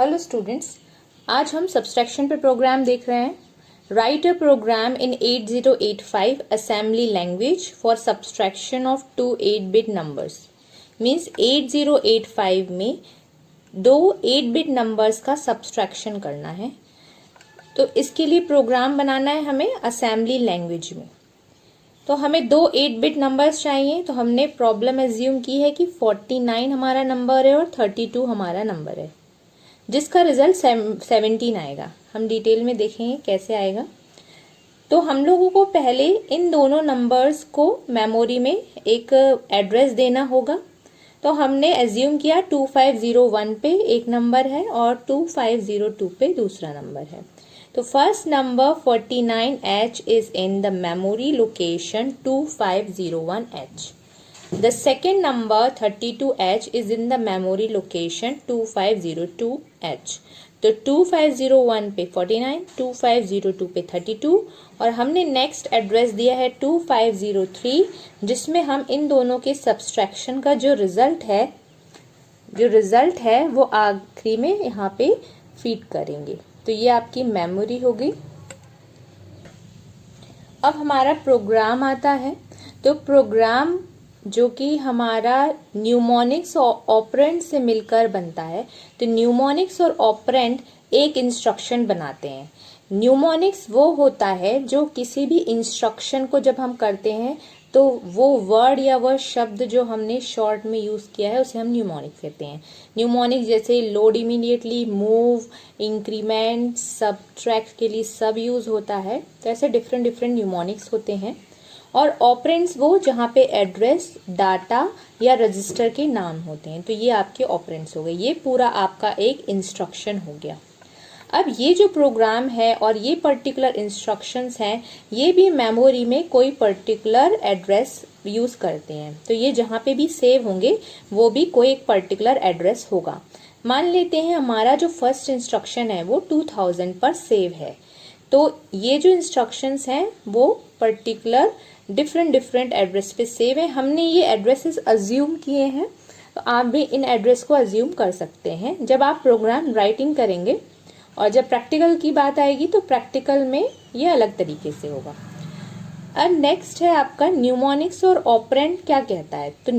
Hello students, आज हम subtraction पे प्रोग्राम देख रहे हैं। Write a program in 8085 assembly language for subtraction of two 8-बिट नंबर्स। मीन्स 8085 में दो 8-बिट नंबर्स का सब्सट्रैक्शन करना है, तो इसके लिए प्रोग्राम बनाना है हमें असेंबली लैंग्वेज में। तो हमें दो 8-बिट नंबर्स चाहिए, तो हमने प्रॉब्लम एज्यूम की है कि 49 हमारा नंबर है और 32 हमारा नंबर है, जिसका रिजल्ट 17 आएगा। हम डिटेल में देखेंगे कैसे आएगा। तो हम लोगों को पहले इन दोनों नंबर्स को मेमोरी में एक एड्रेस देना होगा। तो हमने एज्यूम किया 2501 पे एक नंबर है और 2502 पे दूसरा नंबर है। तो first number 49H is in the memory location 2501H. The second number 32H is in the memory location 2502H. तो 2501 पे 49, 2502 पे 32 और हमने नेक्स्ट एड्रेस दिया है 2503, जिसमें हम इन दोनों के सब्सट्रैक्शन का जो रिजल्ट है वो आखिरी में यहाँ पे फीड करेंगे। तो ये आपकी मेमोरी होगी। अब हमारा प्रोग्राम आता है। तो प्रोग्राम जो कि हमारा न्यूमोनिक्स और ऑपरेंड से मिलकर बनता है। तो न्यूमोनिक्स और ऑपरेंड एक इंस्ट्रक्शन बनाते हैं। न्यूमोनिक्स वो होता है जो किसी भी इंस्ट्रक्शन को जब हम करते हैं तो वो वर्ड या वह शब्द जो हमने शॉर्ट में यूज किया है उसे हम न्यूमोनिक कहते हैं। न्यूमोनिक जैसे load immediately, move, increment, subtract के लिए सब यूज होता है। तो ऐसे डिफरेंट डिफरेंट न्यूमोनिक्स होते हैं। और ऑपरेंड्स वो जहाँ पे एड्रेस, डाटा या रजिस्टर के नाम होते हैं। तो ये आपके ऑपरेंड्स हो गए। ये पूरा आपका एक इंस्ट्रक्शन हो गया। अब ये जो प्रोग्राम है और ये पर्टिकुलर इंस्ट्रक्शंस हैं, ये भी मेमोरी में कोई पर्टिकुलर एड्रेस यूज करते हैं। तो ये जहाँ पे भी सेव होंगे वो भी कोई एक पर्टिकुलर एड्रेस होगा। मान लेते हैं हमारा जो फर्स्ट इंस्ट्रक्शन है वो 2000 पर सेव है। तो ये जो इंस्ट्रक्शंस हैं वो पर्टिकुलर डिफरेंट एड्रेस पे सेव है। हमने ये एड्रेसेस अज्यूम किए हैं, तो आप भी इन एड्रेस को अज्यूम कर सकते हैं जब आप प्रोग्राम राइटिंग करेंगे। और जब प्रैक्टिकल की बात आएगी तो प्रैक्टिकल में ये अलग तरीके से होगा। अब नेक्स्ट है आपका न्यूमोनिक्स और ऑपरेंड क्या कहता है। तो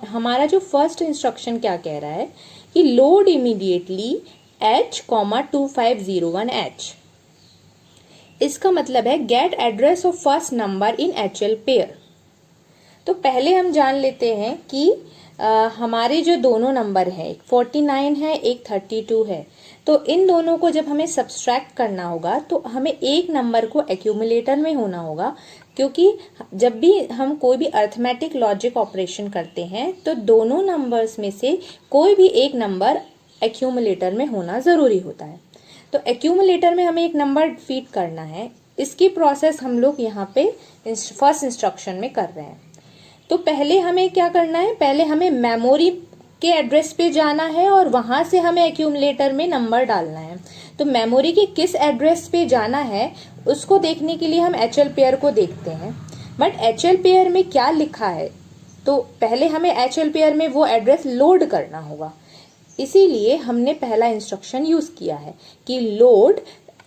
हमारा जो फर्स्ट इंस्ट्रक्शन क्या कह रहा है कि लोड इमीडिएटली H,2501H। इसका मतलब है get address of first number in HL pair. तो पहले हम जान लेते हैं कि हमारे जो दोनों नंबर है, एक 49 है, एक 32 है। तो इन दोनों को जब हमें सब्सट्रैक्ट करना होगा तो हमें एक नंबर को एक्यूमुलेटर में होना होगा, क्योंकि जब भी हम कोई भी अरिथमेटिक लॉजिक ऑपरेशन करते हैं तो दोनों नंबर्स में से कोई भी एक नंबर एक्यूमुलेटर में होना जरूरी होता है। तो एक्यूमुलेटर में हमें एक नंबर फीड करना है। इसकी प्रोसेस हम लोग यहाँ पे फर्स्ट इंस्ट्रक्शन में कर रहे हैं। तो पहले हमें क्या करना है, पहले हमें मेमोरी के एड्रेस पे जाना है और वहां से हमें एक्यूमुलेटर में नंबर डालना है। तो मेमोरी के किस एड्रेस पे जाना है उसको देखने के लिए हम HL पेयर को देखते हैं। बट HL पेयर में क्या लिखा है, तो पहले हमें HL पेयर में वो एड्रेस लोड करना होगा। इसीलिए हमने पहला इंस्ट्रक्शन यूज किया है कि लोड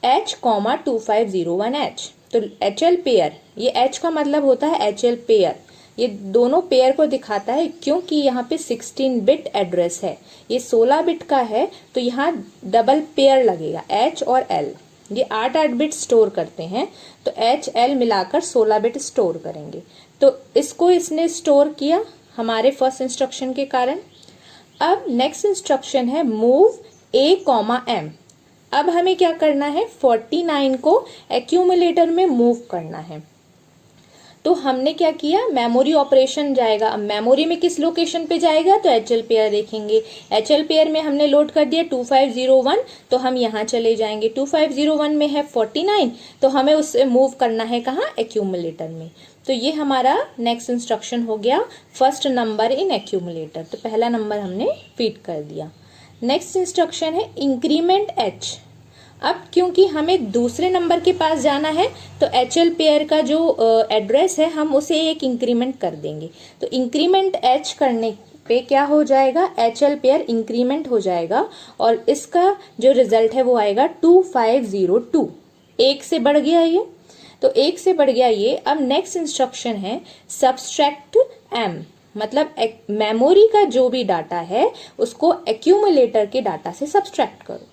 H,2501H। तो HL पेयर, ये H का मतलब होता है HL पेयर। ये दोनों पेयर को दिखाता है क्योंकि यहाँ पे 16 बिट एड्रेस है, ये 16 बिट का है। तो यहाँ डबल पेयर लगेगा, H और L। ये 8 बिट स्टोर करते हैं, तो HL मिलाकर 16 बिट स्टोर करेंगे। तो इसको इसने स्टोर किया हमारे फर्स्ट इंस्ट्रक्शन के कारण। अब नेक्स्ट इंस्ट्रक्शन है मूव A,M। अब हमें क्या करना है, 49 को एक्यूमुलेटर में मूव करना है। तो हमने क्या किया, मेमोरी ऑपरेशन जाएगा। अब मेमोरी में किस लोकेशन पे जाएगा, तो HL पेयर देखेंगे। HL पेयर में हमने लोड कर दिया 2501, तो हम यहाँ चले जाएंगे। 2501 में है 49, तो हमें उससे मूव करना है कहाँ, एक्यूमुलेटर में। तो ये हमारा नेक्स्ट इंस्ट्रक्शन हो गया, फर्स्ट नंबर इन एक्यूमुलेटर। तो पहला नंबर हमने फीड कर दिया। नेक्स्ट इंस्ट्रक्शन है इंक्रीमेंट H। अब क्योंकि हमें दूसरे नंबर के पास जाना है तो HL पेयर का जो एड्रेस है हम उसे एक इंक्रीमेंट कर देंगे। तो इंक्रीमेंट H करने पे क्या हो जाएगा, HL पेयर इंक्रीमेंट हो जाएगा और इसका जो रिजल्ट है वो आएगा 2502। एक से बढ़ गया ये, तो एक से बढ़ गया ये। अब नेक्स्ट इंस्ट्रक्शन है सब्सट्रैक्ट M, मतलब मेमोरी का जो भी डाटा है उसको एक्यूमुलेटर के डाटा से सब्सट्रैक्ट करो।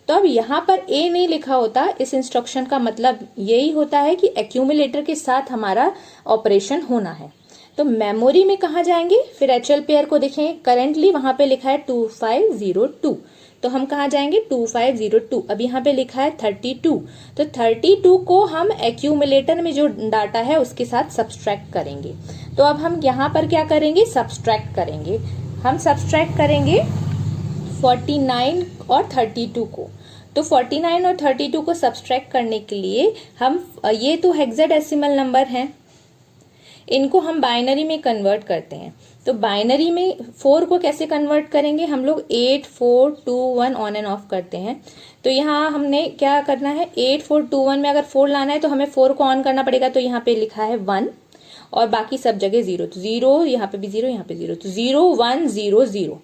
तो अब यहाँ पर A नहीं लिखा होता, इस इंस्ट्रक्शन का मतलब यही होता है कि एक्यूमुलेटर के साथ हमारा ऑपरेशन होना है। तो मेमोरी में कहाँ जाएंगे, फिर HL पेयर को देखें, करेंटली वहां पे लिखा है 2502, तो हम कहाँ जाएंगे 2502। अब यहाँ पे लिखा है 32, तो 32 को हम एक्यूमुलेटर में जो डाटा है उसके साथ सब्सट्रैक्ट करेंगे। तो अब हम यहाँ पर क्या करेंगे, सब्सट्रैक्ट करेंगे। हम सब्सट्रैक्ट करेंगे 49 और 32 को। तो 49 और 32 को सब्सट्रैक्ट करने के लिए हम, ये तो हेक्साडेसिमल नंबर हैं, इनको हम बाइनरी में कन्वर्ट करते हैं। तो बाइनरी में 4 को कैसे कन्वर्ट करेंगे, हम लोग 8 4 2 1 ऑन एंड ऑफ करते हैं। तो यहाँ हमने क्या करना है, 8 4 2 1 में अगर 4 लाना है तो हमें 4 को ऑन करना पड़ेगा। तो यहाँ पे लिखा है 1 और बाकी सब जगह 0, तो 0, यहाँ पे भी 0, यहाँ पे 0, तो 0 1 0 0।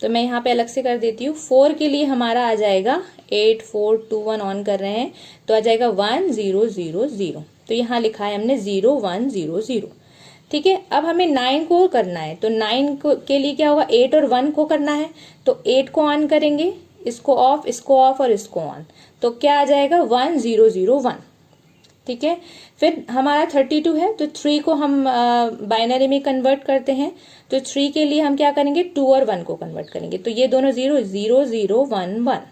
तो मैं यहाँ पे अलग से कर देती हूँ। 4 के लिए हमारा आ जाएगा 8 4 2 1 ऑन कर रहे हैं तो आ जाएगा 1 0 0 0। तो यहाँ लिखा है हमने 0 1 0 0। ठीक है, अब हमें 9 को करना है, तो 9 के लिए क्या होगा, 8 और 1 को करना है। तो 8 को ऑन करेंगे, इसको ऑफ, इसको ऑफ और इसको ऑन, तो क्या आ जाएगा 1 0 0 1। ठीक है, फिर हमारा 32 है, तो 3 को हम बाइनरी में कन्वर्ट करते हैं। तो 3 के लिए हम क्या करेंगे, 2 और 1 को कन्वर्ट करेंगे। तो ये दोनों 0 0 0 1 1।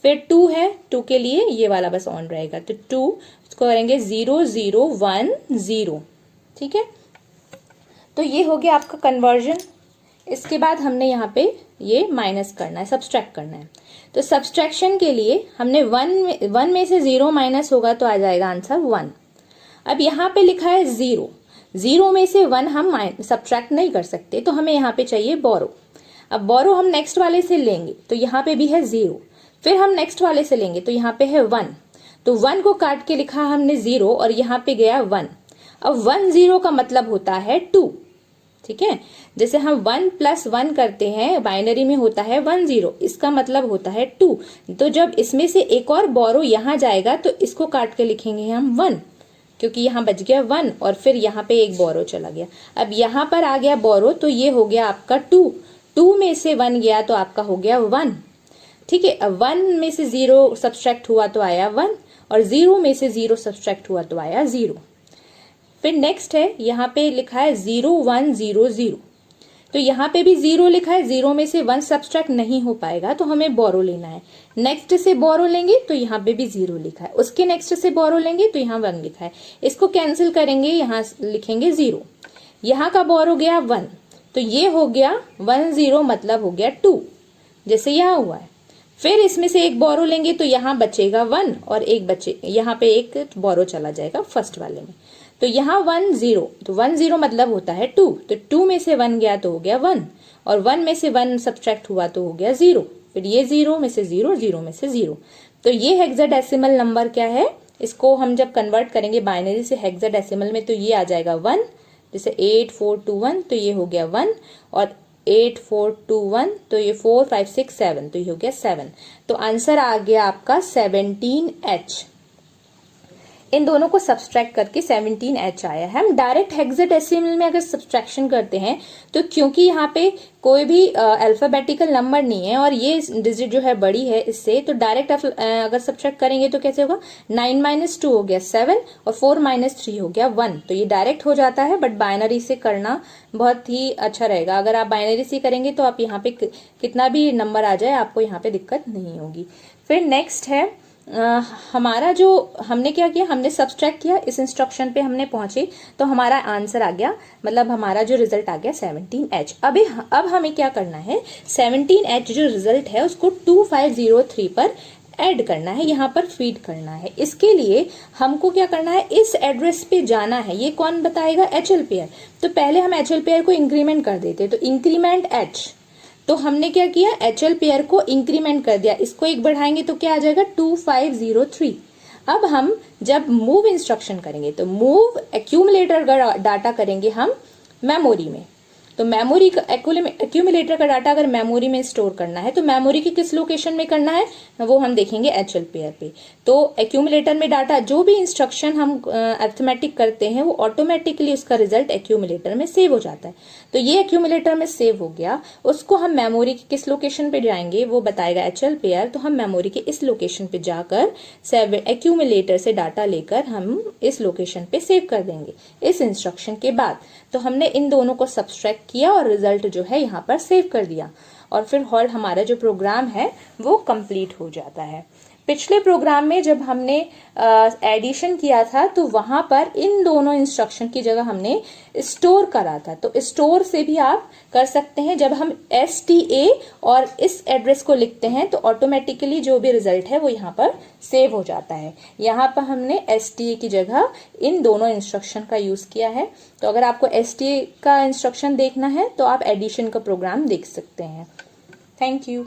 फिर 2 है, 2 के लिए ये वाला बस ऑन रहेगा, तो 2 इसको करेंगे 0 0 1 0। ठीक है, तो ये हो गया आपका कन्वर्जन। इसके बाद हमने यहाँ पे ये माइनस करना है, सब्सट्रैक्ट करना है। तो सब्सट्रैक्शन के लिए हमने 1 में से 0 माइनस होगा तो आ जाएगा आंसर 1। अब यहाँ पे लिखा है 0, 0 में से 1 हम सब्सट्रैक्ट नहीं कर सकते, तो हमें यहाँ पे चाहिए बोरो। अब बोरो हम नेक्स्ट वाले से लेंगे, तो यहाँ पे भी है 0, फिर हम नेक्स्ट वाले से लेंगे तो यहाँ पे है 1, तो 1 को काट के लिखा हमने 0 और यहाँ पे गया 1। अब 1 0 का मतलब होता है 2। ठीक है, जैसे हम 1 + 1 करते हैं, बाइनरी में होता है 1 0, इसका मतलब होता है 2। तो जब इसमें से एक और बोरो यहाँ जाएगा तो इसको काट के लिखेंगे हम 1, क्योंकि यहाँ बच गया 1 और फिर यहाँ पे एक बोरो चला गया। अब यहाँ पर आ गया बोरो, तो ये हो गया आपका 2, 2 में से 1 गया तो आपका हो गया 1। ठीक है, अब 1 में से 0 सब्सट्रैक्ट हुआ तो आया 1 और 0 में से 0 सब्सट्रैक्ट हुआ तो आया 0। फिर नेक्स्ट है, यहाँ पे लिखा है 0 1 0 0, तो यहाँ पे भी 0 लिखा है, 0 में से 1 सब्सट्रैक्ट नहीं हो पाएगा तो हमें बोरो लेना है। नेक्स्ट से बोरो लेंगे तो यहाँ पे भी 0 लिखा है, उसके नेक्स्ट से बोरो लेंगे तो यहाँ 1 लिखा है, इसको कैंसिल करेंगे, यहाँ लिखेंगे 0, यहाँ का बोरो गया 1, तो ये हो गया 1 0 मतलब हो गया 2, जैसे यहाँ हुआ है। फिर इसमें से एक बोरो लेंगे तो यहाँ बचेगा 1 और एक बचे, यहाँ पे एक बोरो चला जाएगा फर्स्ट वाले में, तो यहाँ 1 0, तो 1 0 मतलब होता है 2, तो 2 में से 1 गया तो हो गया 1 और 1 में से 1 सब्सट्रैक्ट हुआ तो हो गया 0, फिर ये 0 में से 0, 0 में से 0। तो ये हेक्साडेसिमल नंबर क्या है, इसको हम जब कन्वर्ट करेंगे बाइनरी से हेक्साडेसिमल में तो ये आ जाएगा 1, जैसे 8 4 2 1, तो ये हो गया 1 और 8 4 2 1, तो ये 4 5 6 7, तो ये हो गया 7। तो आंसर आ गया आपका 17H। इन दोनों को सब्सट्रैक्ट करके 17H आया है। हम डायरेक्ट हेक्साडेसिमल में अगर सब्सट्रैक्शन करते हैं तो क्योंकि यहाँ पे कोई भी अल्फाबेटिकल नंबर नहीं है और ये डिजिट जो है बड़ी है इससे, तो डायरेक्ट अगर सब्सट्रैक्ट करेंगे तो कैसे होगा, 9 - 2 हो गया 7 और 4 - 3 हो गया 1, तो ये डायरेक्ट हो जाता है। बट बाइनरी से करना बहुत ही अच्छा रहेगा, अगर आप बाइनरी से करेंगे तो आप यहाँ पे कितना भी नंबर आ जाए आपको यहाँ पे दिक्कत नहीं होगी। फिर नेक्स्ट है हमारा जो हमने क्या किया, हमने सब्सट्रैक्ट किया, इस इंस्ट्रक्शन पे हमने पहुंचे तो हमारा आंसर आ गया, मतलब हमारा जो रिजल्ट आ गया 17H। अब हमें क्या करना है, 17H जो रिजल्ट है उसको 2503 पर ऐड करना है, यहाँ पर फीड करना है। इसके लिए हमको क्या करना है, इस एड्रेस पे जाना है। ये कौन बताएगा, HL पेयर। तो पहले हम HL पेयर को इंक्रीमेंट कर देते, तो इंक्रीमेंट H, तो हमने क्या किया, HL पेयर को इंक्रीमेंट कर दिया, इसको एक बढ़ाएंगे तो क्या आ जाएगा 2503। अब हम जब मूव इंस्ट्रक्शन करेंगे तो मूव एक्यूमुलेटर का डाटा करेंगे हम मेमोरी में, तो मेमोरी का एक्यूमुलेटर का डाटा अगर मेमोरी में स्टोर करना है तो मेमोरी की किस लोकेशन में करना है वो हम देखेंगे एचएल पेयर पे। तो एक्यूमुलेटर में डाटा जो भी इंस्ट्रक्शन हम अरिथमेटिक करते हैं वो ऑटोमेटिकली उसका रिजल्ट एक्यूमुलेटर में सेव हो जाता है। तो ये एक्यूमुलेटर में सेव हो गया, उसको हम मेमोरी की किस लोकेशन पे जाएंगे वो बताएगा एचएल पेयर। तो हम मेमोरी के इस लोकेशन पे जाकर एक्यूमुलेटर से डाटा लेकर हम इस लोकेशन पे सेव कर देंगे इस इंस्ट्रक्शन के बाद। तो हमने इन दोनों को सब्सट्रैक्ट किया और रिजल्ट जो है यहाँ पर सेव कर दिया और फिर हमारा जो प्रोग्राम है वो कंप्लीट हो जाता है। पिछले प्रोग्राम में जब हमने एडिशन किया था तो वहां पर इन दोनों इंस्ट्रक्शन की जगह हमने स्टोर करा था। तो स्टोर से भी आप कर सकते हैं। जब हम STA और इस एड्रेस को लिखते हैं तो ऑटोमेटिकली जो भी रिजल्ट है वो यहाँ पर सेव हो जाता है। यहाँ पर हमने STA की जगह इन दोनों इंस्ट्रक्शन का यूज किया है। तो अगर आपको STA का इंस्ट्रक्शन देखना है तो आप एडिशन का प्रोग्राम देख सकते हैं। Thank you.